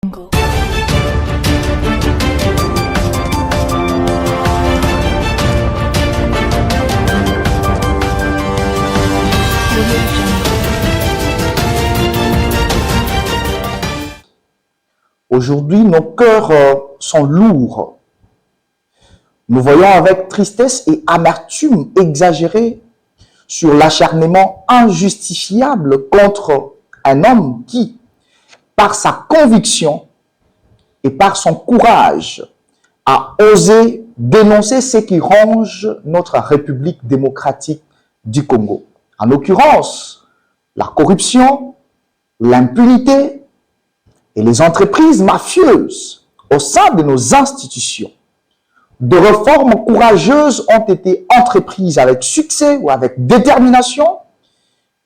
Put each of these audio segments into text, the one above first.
Jungle. Aujourd'hui, nos cœurs sont lourds. Nous voyons avec tristesse et amertume exagérée sur l'acharnement injustifiable contre un homme qui, par sa conviction et par son courage, a osé dénoncer ce qui ronge notre République démocratique du Congo. En l'occurrence, la corruption, l'impunité et les entreprises mafieuses au sein de nos institutions. De réformes courageuses ont été entreprises avec succès ou avec détermination,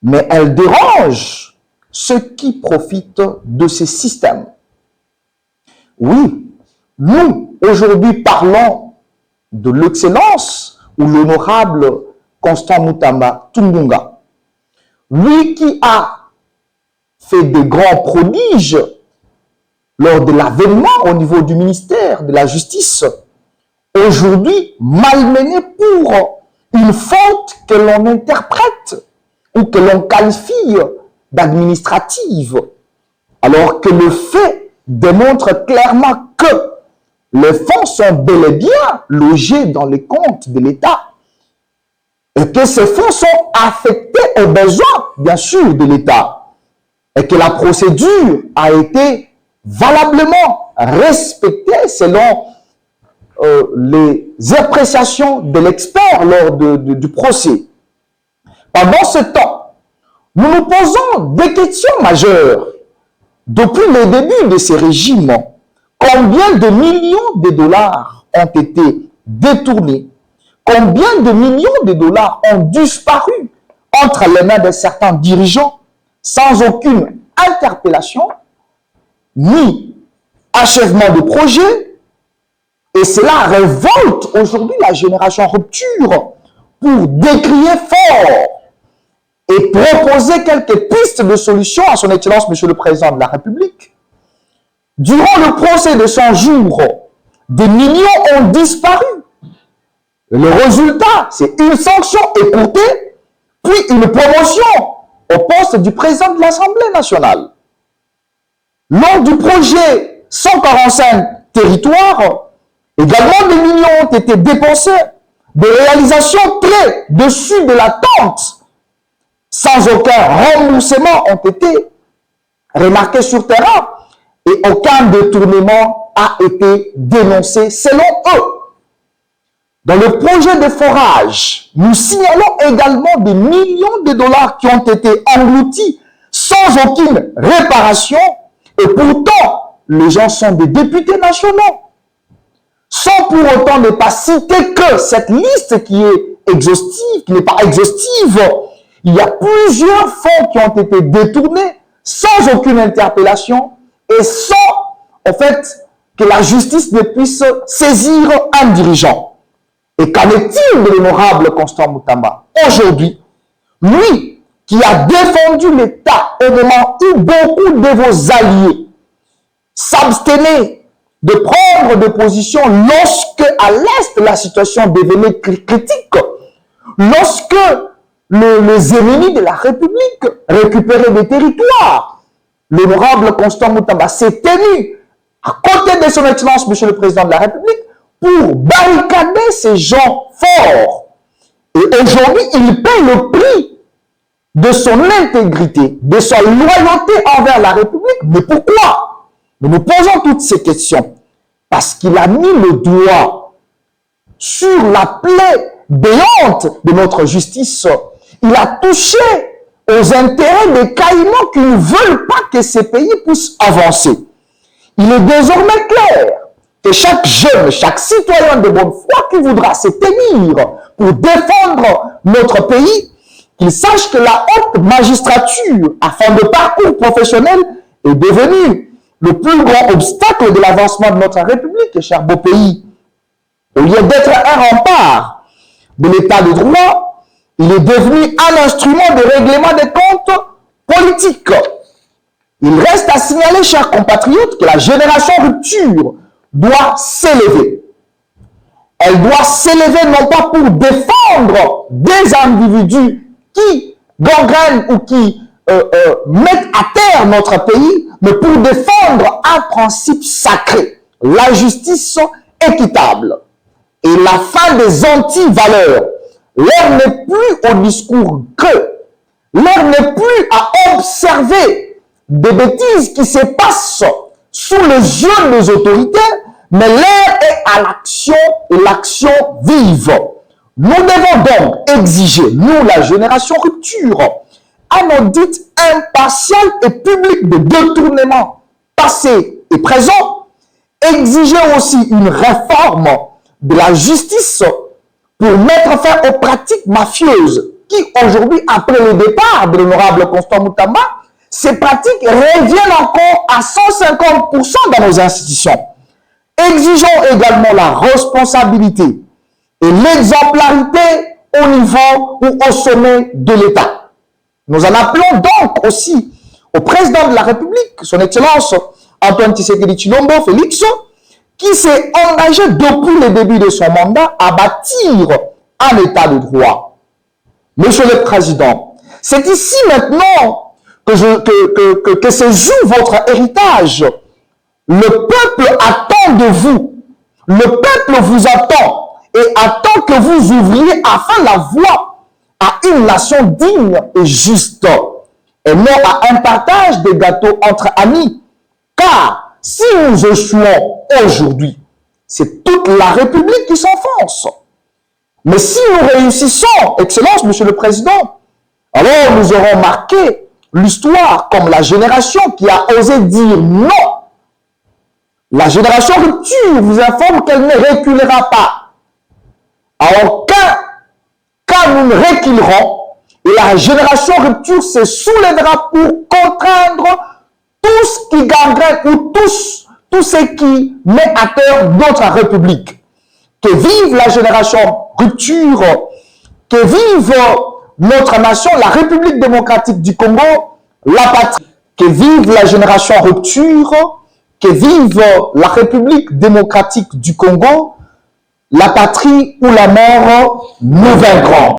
mais elles dérangent ceux qui profitent de ces systèmes. Oui, nous, aujourd'hui, parlons de l'excellence ou l'honorable Constant Mutamba Tunganga. Lui qui a fait de grands prodiges lors de l'avènement au niveau du ministère de la Justice, aujourd'hui malmené pour une faute que l'on interprète ou que l'on qualifie d'administrative, alors que le fait démontre clairement que les fonds sont bel et bien logés dans les comptes de l'État et que ces fonds sont affectés aux besoins, bien sûr, de l'État et que la procédure a été valablement respectée selon les appréciations de l'expert lors du procès. Pendant ce temps, nous nous posons des questions majeures. Depuis le début de ces régimes, combien de millions de dollars ont été détournés? Combien de millions de dollars ont disparu entre les mains de certains dirigeants sans aucune interpellation, ni achèvement de projet? Et cela révolte aujourd'hui la génération rupture pour décrier fort et proposer quelques pistes de solutions à son Excellence, Monsieur le Président de la République. Durant le procès de 100 jours, des millions ont disparu. Le résultat, c'est une sanction écourtée, puis une promotion au poste du président de l'Assemblée nationale. Lors du projet 145 territoires, également des millions ont été dépensés, des réalisations très dessus de l'attente, sans aucun remboursement ont été remarqués sur terrain et aucun détournement a été dénoncé selon eux. Dans le projet de forage, nous signalons également des millions de dollars qui ont été engloutis sans aucune réparation et pourtant les gens sont des députés nationaux. Sans pour autant ne pas citer que cette liste qui est exhaustive, qui n'est pas exhaustive, il y a plusieurs fonds qui ont été détournés sans aucune interpellation et sans, en fait, que la justice ne puisse saisir un dirigeant. Et qu'en est-il de l'honorable Constant Mutamba? Aujourd'hui, lui qui a défendu l'État au moment où beaucoup de vos alliés s'abstenaient de prendre des positions lorsque, à l'Est, la situation devenait critique, lorsque les ennemis de la République récupéraient des territoires, l'honorable Constant Mutamba s'est tenu à côté de son Excellence, Monsieur le Président de la République, pour barricader ces gens forts. Et aujourd'hui, il paie le prix de son intégrité, de sa loyauté envers la République. Mais pourquoi? Nous nous posons toutes ces questions. Parce qu'il a mis le doigt sur la plaie béante de notre justice. Il a touché aux intérêts des Caïmans qui ne veulent pas que ces pays puissent avancer. Il est désormais clair que chaque jeune, chaque citoyen de bonne foi qui voudra se tenir pour défendre notre pays, qu'il sache que la haute magistrature, afin de parcours professionnel, est devenue le plus grand obstacle de l'avancement de notre République, cher beau pays. Au lieu d'être un rempart de l'état de droit, il est devenu un instrument de règlement des comptes politiques. Il reste à signaler, chers compatriotes, que la génération rupture doit s'élever. Elle doit s'élever non pas pour défendre des individus qui gangrènent ou qui mettent à terre notre pays, mais pour défendre un principe sacré, la justice équitable et la fin des anti-valeurs. L'heure n'est plus au discours creux, l'heure n'est plus à observer des bêtises qui se passent sous les yeux des autorités, mais l'heure est à l'action et l'action vive. Nous devons donc exiger, nous, la génération rupture, un audit impartial et public de détournement passé et présent, exiger aussi une réforme de la justice pour mettre fin aux pratiques mafieuses qui, aujourd'hui, après le départ de l'honorable Constant Moutamba, ces pratiques reviennent encore à 150% dans nos institutions. Exigeons également la responsabilité et l'exemplarité au niveau ou au sommet de l'État. Nous en appelons donc aussi au président de la République, son Excellence Antoine Tshisekedi Tshilombo Félix, qui s'est engagé depuis le début de son mandat à bâtir un État de droit. Monsieur le Président, c'est ici maintenant que se joue votre héritage. Le peuple attend de vous. Le peuple vous attend et attend que vous ouvriez afin la voie à une nation digne et juste, et non à un partage des gâteaux entre amis. Car si nous échouons aujourd'hui, c'est toute la République qui s'enfonce. Mais si nous réussissons, Excellence, Monsieur le Président, alors nous aurons marqué l'histoire comme la génération qui a osé dire non. La génération rupture vous informe qu'elle ne reculera pas. À aucun cas nous ne reculerons et la génération rupture se soulèvera pour contraindre tout ce qui gangrène ou tout ce qui met à terre notre République. Que vive la génération rupture, que vive notre nation, la République démocratique du Congo, la patrie. Que vive la génération rupture, que vive la République démocratique du Congo, la patrie ou la mort, nous vaincrons.